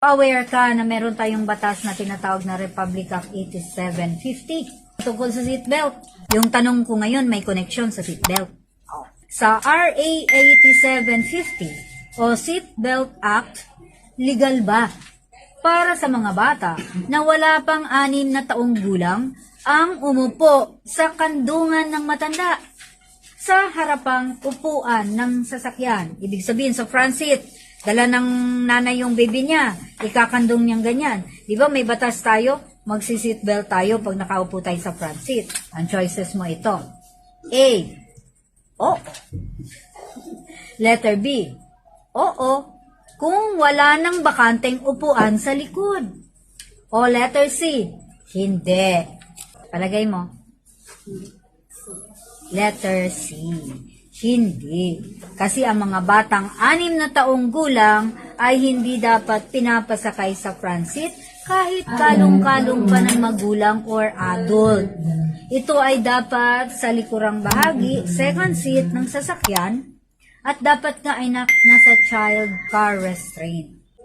aware ka na meron tayong batas na tinatawag na Republic Act 8750 tungkol sa seatbelt. Yung tanong ko ngayon may connection sa seatbelt. Sa RA 8750 o Seatbelt Act, legal ba para sa mga bata na wala pang 6 na taong gulang ang umupo sa kandungan ng matanda sa harapang upuan ng sasakyan? Ibig sabihin sa front seat, dala ng nanay yung baby niya, ikakandong niyang ganyan. Di ba may batas tayo? Magsi-seatbelt tayo pag nakaupo tayo sa front seat. Ang choices mo ito. A. Oo. Letter B. Oo. Kung wala nang bakanteng upuan sa likod. O letter C. Hindi. Palagay mo. Letter C. Hindi. Kasi ang mga batang 6 na taong gulang ay hindi dapat pinapasakay sa front seat kahit kalong-kalong pa ng magulang or adult. Ito ay dapat sa likurang bahagi, second seat ng sasakyan, at dapat nga ay nasa child car restraint.